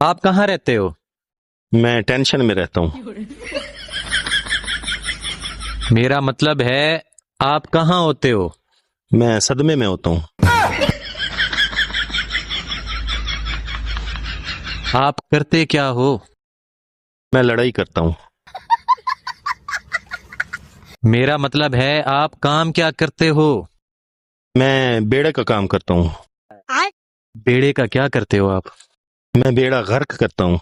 आप कहाँ रहते हो? मैं टेंशन में रहता हूँ। मेरा मतलब है आप कहाँ होते हो? मैं सदमे में होता हूँ। आप करते क्या हो? मैं लड़ाई करता हूँ। मेरा मतलब है आप काम क्या करते हो? मैं बेड़े का काम करता हूँ। बेड़े का क्या करते हो आप? मैं बेड़ा गर्क करता हूँ।